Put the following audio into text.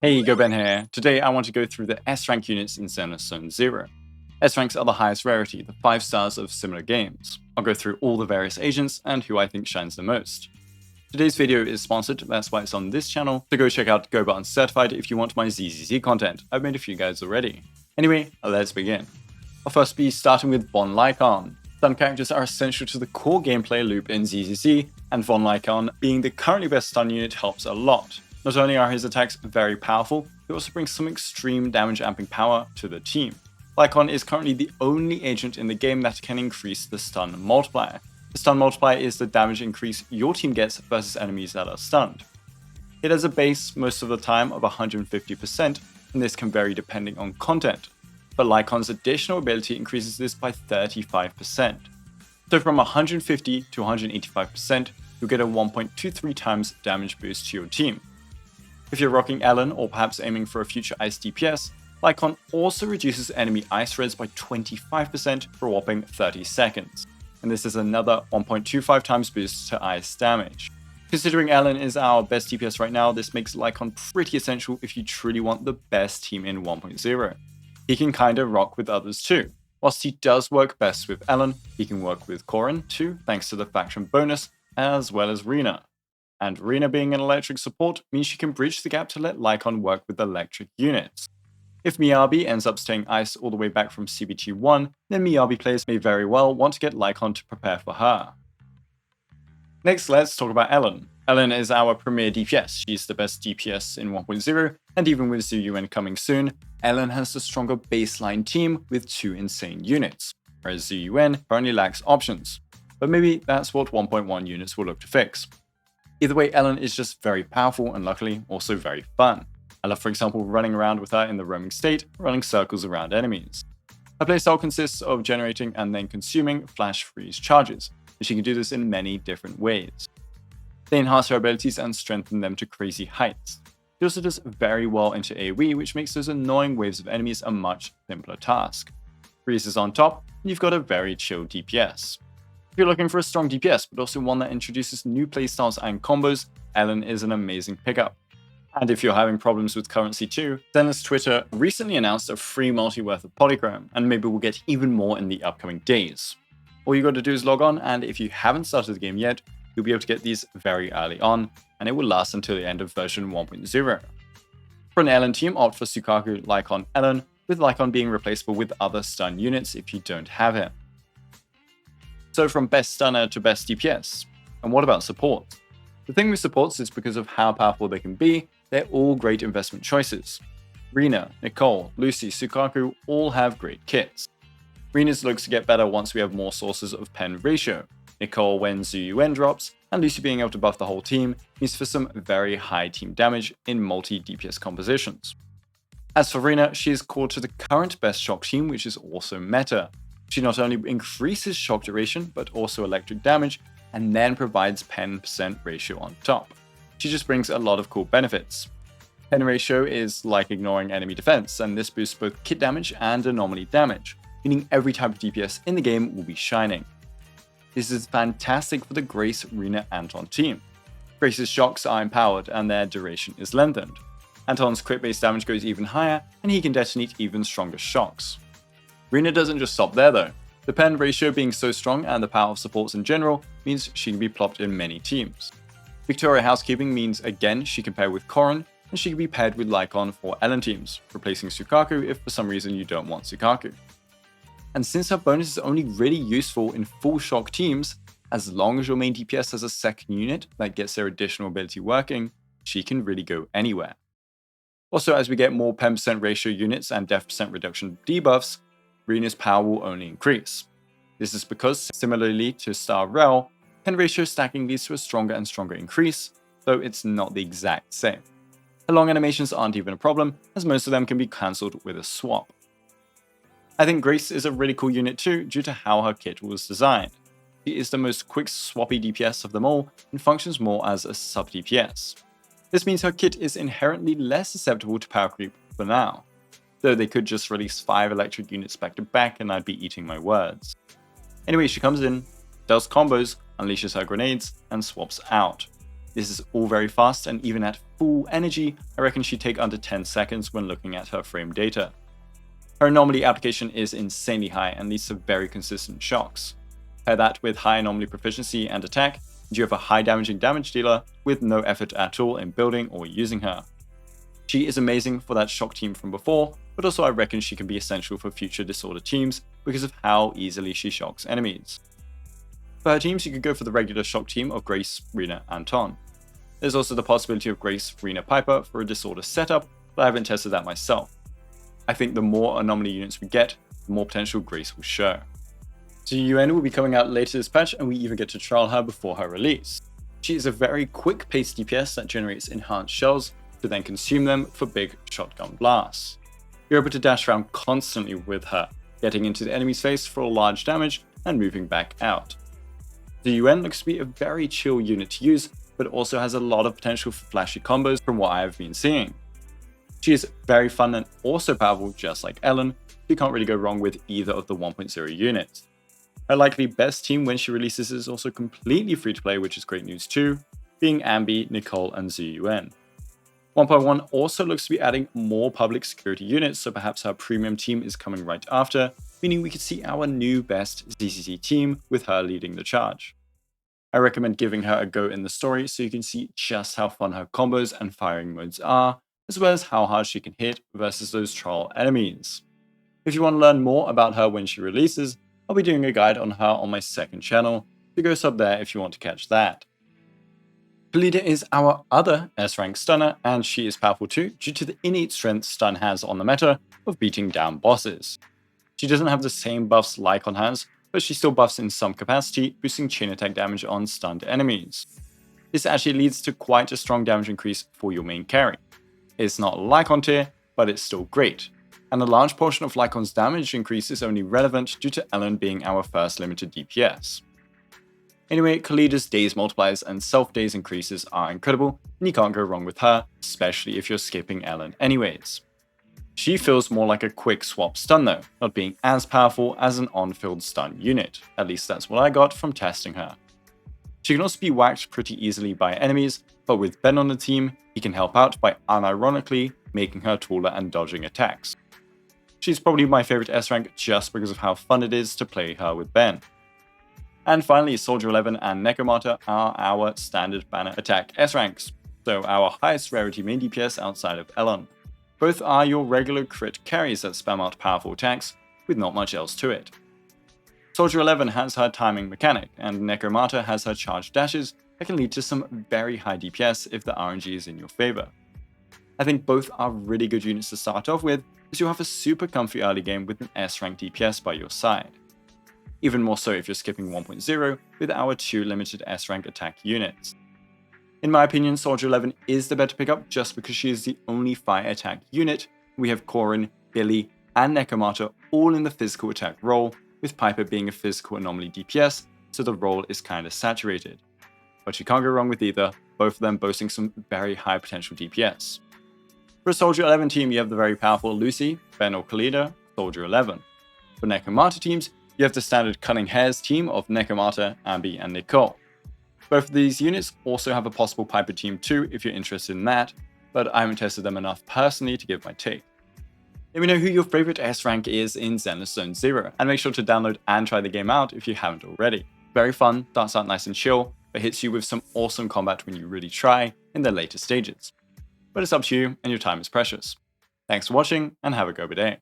Hey, GoBen here. Today I want to go through the S-rank units in Zenless Zone Zero. S-ranks are the highest rarity, the 5 stars of similar games. I'll go through all the various agents and who I think shines the most. Today's video is sponsored, that's why it's on this channel, so go check out Guoba Uncertified if you want my ZZZ content. I've made a few guides already. Anyway, let's begin. I'll first be starting with Von Lycaon. Stun characters are essential to the core gameplay loop in ZZZ, and Von Lycaon being the currently best stun unit helps a lot. Not only are his attacks very powerful, he also brings some extreme damage amping power to the team. Lycaon is currently the only agent in the game that can increase the stun multiplier. The stun multiplier is the damage increase your team gets versus enemies that are stunned. It has a base most of the time of 150%, and this can vary depending on content, but Lycaon's additional ability increases this by 35%. So from 150 to 185%, you'll get a 1.23 times damage boost to your team. If you're rocking Ellen or perhaps aiming for a future ice DPS, Lycaon also reduces enemy ice res by 25% for a whopping 30 seconds, and this is another 1.25 times boost to ice damage. Considering Ellen is our best DPS right now, this makes Lycaon pretty essential if you truly want the best team in 1.0. He can kinda rock with others too. Whilst he does work best with Ellen, he can work with Korin too, thanks to the faction bonus, as well as Rina. And Rina being an electric support means she can bridge the gap to let Lycaon work with electric units. If Miyabi ends up staying ice all the way back from CBT1, then Miyabi players may very well want to get Lycaon to prepare for her. Next, let's talk about Ellen. Ellen is our premier DPS. She's the best DPS in 1.0, and even with Zhu Yuan coming soon, Ellen has the stronger baseline team with 2 insane units, whereas Zhu Yuan currently lacks options. But maybe that's what 1.1 units will look to fix. Either way, Ellen is just very powerful and luckily also very fun. I love, for example, running around with her in the roaming state, running circles around enemies. Her playstyle consists of generating and then consuming flash freeze charges, and she can do this in many different ways. They enhance her abilities and strengthen them to crazy heights. She also does very well into AoE, which makes those annoying waves of enemies a much simpler task. Freeze is on top, and you've got a very chill DPS. If you're looking for a strong DPS, but also one that introduces new playstyles and combos, Ellen is an amazing pickup. And if you're having problems with currency too, Zenless Twitter recently announced a free multi-worth of Polychrome, and maybe we'll get even more in the upcoming days. All you gotta do is log on, and if you haven't started the game yet, you'll be able to get these very early on, and it will last until the end of version 1.0. For an Ellen team, opt for Sukaku, Lycaon, Ellen, with Lycaon being replaceable with other stun units if you don't have him. So from best stunner to best DPS. And what about support? The thing with supports is because of how powerful they can be, they're all great investment choices. Rina, Nicole, Lucy, Sukaku all have great kits. Rina's looks to get better once we have more sources of pen ratio. Nicole when Zhu Yuan drops, and Lucy being able to buff the whole team means for some very high team damage in multi-DPS compositions. As for Rina, she is core to the current best shock team, which is also meta. She not only increases shock duration, but also electric damage, and then provides pen percent ratio on top. She just brings a lot of cool benefits. Pen ratio is like ignoring enemy defense, and this boosts both kit damage and anomaly damage, meaning every type of DPS in the game will be shining. This is fantastic for the Grace, Rina, Anton team. Grace's shocks are empowered and their duration is lengthened. Anton's crit-based damage goes even higher, and he can detonate even stronger shocks. Rina doesn't just stop there though. The pen ratio being so strong and the power of supports in general means she can be plopped in many teams. Victoria Housekeeping means again she can pair with Korin, and she can be paired with Lycaon for Ellen teams, replacing Sukaku if for some reason you don't want Sukaku. And since her bonus is only really useful in full shock teams, as long as your main DPS has a second unit that gets their additional ability working, she can really go anywhere. Also, as we get more pen percent ratio units and def percent reduction debuffs, Rina's power will only increase. This is because, similarly to Star Rel, pen ratio stacking leads to a stronger and stronger increase, though it's not the exact same. Her long animations aren't even a problem, as most of them can be cancelled with a swap. I think Grace is a really cool unit too, due to how her kit was designed. She is the most quick swappy DPS of them all, and functions more as a sub DPS. This means her kit is inherently less susceptible to power creep for now, though they could just release 5 electric units back to back and I'd be eating my words. Anyway, she comes in, does combos, unleashes her grenades, and swaps out. This is all very fast, and even at full energy, I reckon she'd take under 10 seconds when looking at her frame data. Her anomaly application is insanely high and leads to very consistent shocks. Pair that with high anomaly proficiency and attack, and you have a high damaging damage dealer with no effort at all in building or using her. She is amazing for that shock team from before, but also I reckon she can be essential for future disorder teams because of how easily she shocks enemies. For her teams, you could go for the regular shock team of Grace, Rina, and Ton. There's also the possibility of Grace, Rina, Piper for a disorder setup, but I haven't tested that myself. I think the more anomaly units we get, the more potential Grace will show. Zhu Yuan will be coming out later this patch, and we even get to trial her before her release. She is a very quick-paced DPS that generates enhanced shells to then consume them for big shotgun blasts. You're able to dash around constantly with her, getting into the enemy's face for large damage and moving back out. Zhu Yuan looks to be a very chill unit to use, but also has a lot of potential for flashy combos from what I have been seeing. She is very fun and also powerful just like Ellen, you can't really go wrong with either of the 1.0 units. Her likely best team when she releases is also completely free to play, which is great news too, being Ambi, Nicole, and Zhu Yuan. 1.1 also looks to be adding more public security units, so perhaps her premium team is coming right after, meaning we could see our new best ZZZ team with her leading the charge. I recommend giving her a go in the story so you can see just how fun her combos and firing modes are, as well as how hard she can hit versus those troll enemies. If you want to learn more about her when she releases, I'll be doing a guide on her on my second channel, so go sub there if you want to catch that. Koleda is our other S-rank stunner, and she is powerful too due to the innate strength stun has on the meta of beating down bosses. She doesn't have the same buffs Lycaon has, but she still buffs in some capacity, boosting chain attack damage on stunned enemies. This actually leads to quite a strong damage increase for your main carry. It's not Lycaon tier, but it's still great, and a large portion of Lycaon's damage increase is only relevant due to Ellen being our first limited DPS. Anyway, Koleda's daze multipliers and self-daze increases are incredible, and you can't go wrong with her, especially if you're skipping Ellen anyways. She feels more like a quick swap stun though, not being as powerful as an on-field stun unit, at least that's what I got from testing her. She can also be whacked pretty easily by enemies, but with Ben on the team, he can help out by unironically making her taller and dodging attacks. She's probably my favorite S-rank just because of how fun it is to play her with Ben. And finally, Soldier 11 and Nekomata are our standard banner attack S-ranks, so our highest rarity main DPS outside of Ellen. Both are your regular crit carries that spam out powerful attacks with not much else to it. Soldier 11 has her timing mechanic, and Nekomata has her charged dashes that can lead to some very high DPS if the RNG is in your favor. I think both are really good units to start off with, as you'll have a super comfy early game with an S-rank DPS by your side. Even more so if you're skipping 1.0 with our two limited S-rank attack units. In my opinion, Soldier 11 is the better pickup just because she is the only fire attack unit. We have Korin, Billy, and Nekomata all in the physical attack role, with Piper being a physical anomaly DPS, so the role is kinda saturated. But you can't go wrong with either, both of them boasting some very high potential DPS. For a Soldier 11 team, you have the very powerful Lucy, Ben or Koleda, Soldier 11. For Nekomata teams, you have the standard Cunning Hares team of Nekomata, Ambi, and Nicole. Both of these units also have a possible Piper team too if you're interested in that, but I haven't tested them enough personally to give my take. Let me know who your favorite S-rank is in Zenless Zone Zero, and make sure to download and try the game out if you haven't already. Very fun, starts out nice and chill, but hits you with some awesome combat when you really try in the later stages. But it's up to you, and your time is precious. Thanks for watching, and have a Guoba day.